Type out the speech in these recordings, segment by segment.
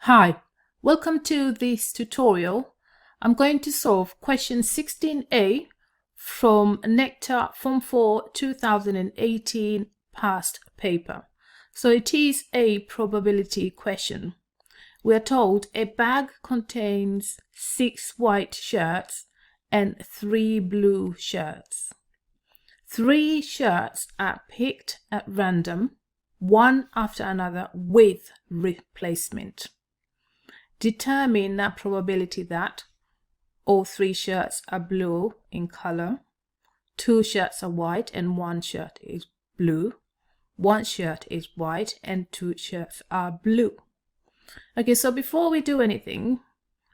Hi, welcome to this tutorial. I'm going to solve question 16a from NECTA Form 4 2018 past paper. So it is a probability question. We are told a bag contains 6 white shirts and 3 blue shirts. 3 shirts are picked at random, one after another with replacement. Determine the probability that all 3 shirts are blue in color, 2 shirts are white and 1 shirt is blue, 1 shirt is white and 2 shirts are blue. Okay, so before we do anything,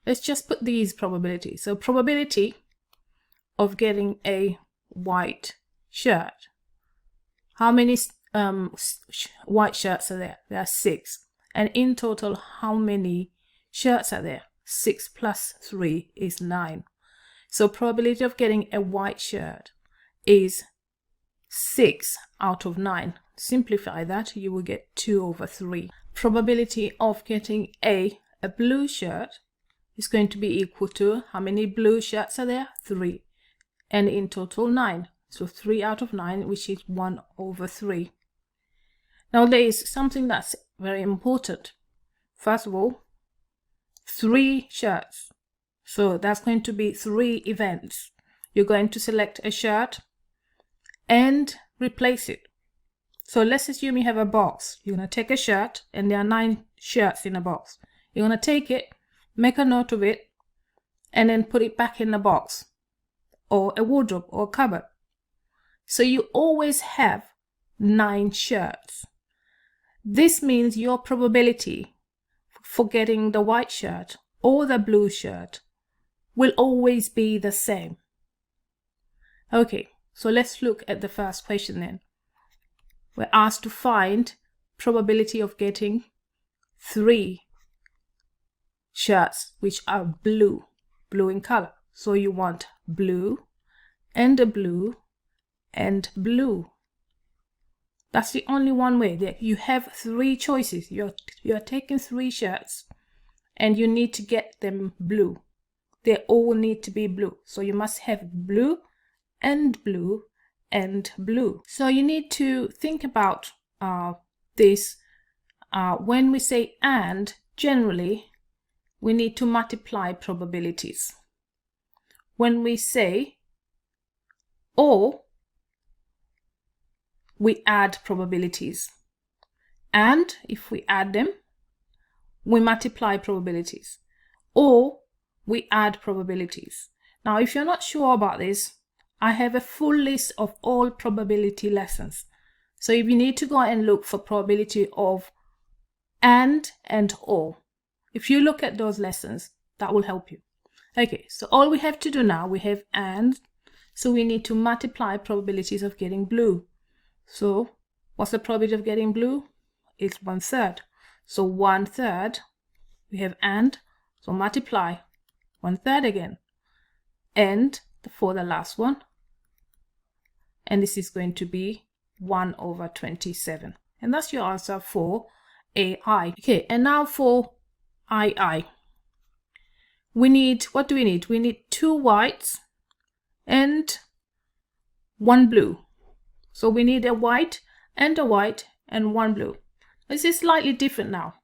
let's just put these probabilities. So probability of getting a white shirt. How many white shirts are there? There are 6. And in total, how many shirts are there? 6 plus 3 is 9. So probability of getting a white shirt is 6 out of 9. Simplify that, you will get 2/3. Probability of getting a blue shirt is going to be equal to how many blue shirts are there? 3. And in total 9. So 3 out of 9, which is 1/3. Now there is something that's very important. First of all, 3 shirts. So that's going to be 3 events. You're going to select a shirt and replace it. So let's assume you have a box. You're going to take a shirt and there are 9 shirts in a box. You're going to take it, make a note of it, and then put it back in the box or a wardrobe or a cupboard. So you always have 9 shirts. This means your probability for getting the white shirt or the blue shirt will always be the same. Okay, so let's look at the first question then. We're asked to find probability of getting 3 shirts which are blue in color. So you want blue and a blue and blue. That's the only one way. That you have 3 choices. You're taking 3 shirts and you need to get them blue. They all need to be blue. So you must have blue and blue and blue. So you need to think about this. When we say and, generally we need to multiply probabilities. When we say or, we add probabilities. And if we add them, we multiply probabilities. Or we add probabilities. Now, if you're not sure about this, I have a full list of all probability lessons. So if you need to go and look for probability of and or, if you look at those lessons, that will help you. Okay, so all we have to do now, we have and, so we need to multiply probabilities of getting blue. So what's the probability of getting blue? It's 1/3. So 1/3, we have and, so multiply 1/3 again. And for the last one, and this is going to be 1/27. And that's your answer for AI. Okay, and now for II. We need, what do we need? We need 2 whites and 1 blue. So we need a white and 1 blue. This is slightly different now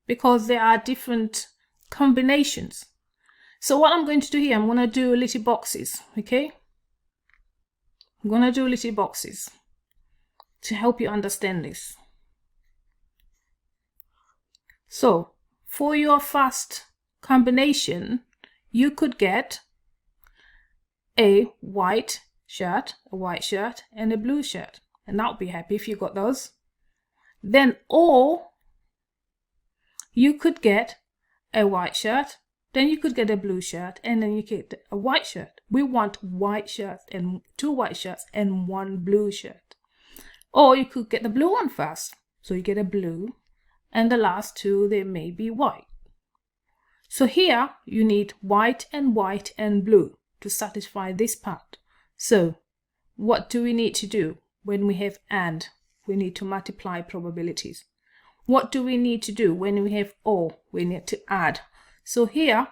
because there are different combinations. So what I'm going to do here, I'm going to do little boxes, okay? I'm going to do little boxes to help you understand this. So for your first combination, you could get a white shirt, and a blue shirt, and I'll be happy if you got those. Then or you could get a white shirt, then you could get a blue shirt, and then you get a white shirt. We want white shirts and 2 white shirts and 1 blue shirt. Or you could get the blue one first, so you get a blue, and the last 2 they may be white. So here you need white and blue to satisfy this part. So what do we need to do when we have and? We need to multiply probabilities. what do we need to do when we have or? We need to add. So here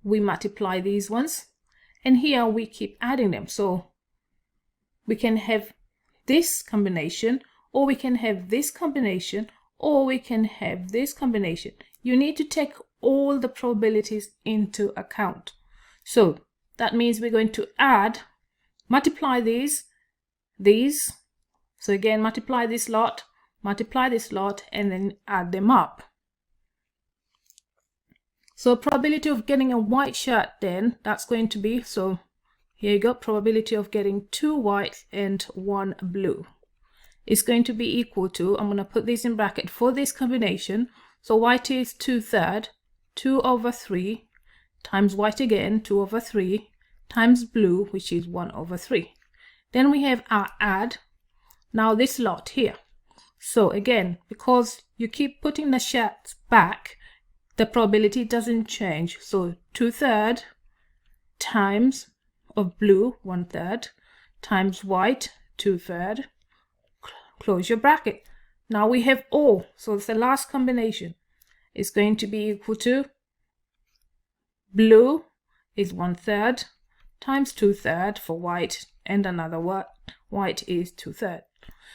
we multiply these ones, and here we keep adding them. So we can have this combination, or we can have this combination, or we can have this combination. You need to take all the probabilities into account. So that means we're going to add, multiply these. So again, multiply this lot, and then add them up. So probability of getting a white shirt, then that's going to be, so here you go, probability of getting 2 white and 1 blue is going to be equal to, I'm going to put this in bracket for this combination. So white is 2/3, 2/3 times white again, 2/3 times blue, which is 1/3. Then we have our add, now this lot here. So again, because you keep putting the shirts back, the probability doesn't change. So 2/3 times of blue, 1/3, times white, 2/3. Close your bracket. Now we have or, so it's the last combination. It's going to be equal to blue is 1/3 times 2/3 for white, and another white is 2/3.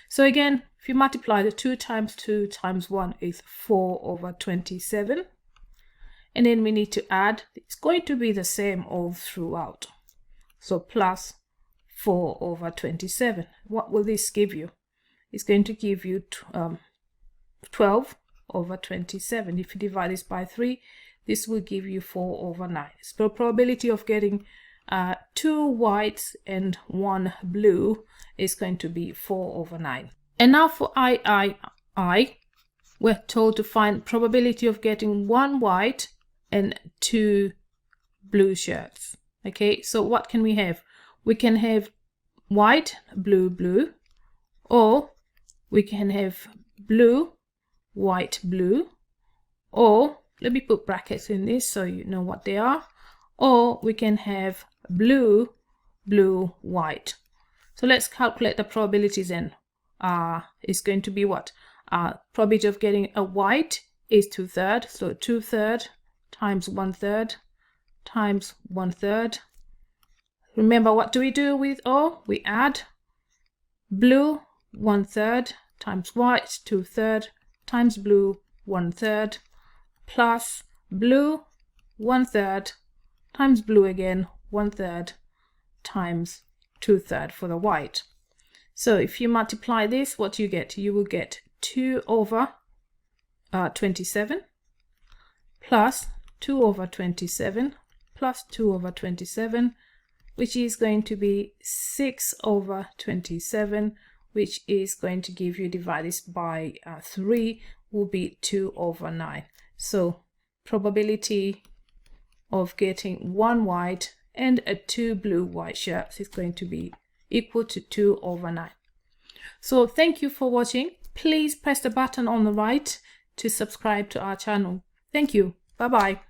So again, if you multiply the 2 times 2 times 1 is 4/27. And then we need to add, it's going to be the same all throughout. So plus 4/27. What will this give you? It's going to give you 12/27. If you divide this by 3, this will give you 4/9. So probability of getting 2 whites and 1 blue is going to be 4/9. And now for I, we're told to find probability of getting 1 white and 2 blue shirts. Okay, so what can we have? We can have white, blue, blue, or we can have blue, white, blue, or let me put brackets in this so you know what they are, or we can have blue, blue, white. So let's calculate the probabilities then. It's going to be what? Probability of getting a white is 2/3, so 2/3 times 1/3 times 1/3. Remember, what do we do with or? We add blue 1/3 times white 2/3 times blue 1/3 plus blue 1/3 times blue again 1/3 times 2/3 for the white. So if you multiply this, what you get? You will get 2/27 plus 2/27 plus 2/27, which is going to be 6/27, which is going to give you, divide this by 3, will be 2/9. So probability of getting 1 white and 2 blue white shirts is going to be equal to 2/9. So thank you for watching. Please press the button on the right to subscribe to our channel. Thank you. Bye bye.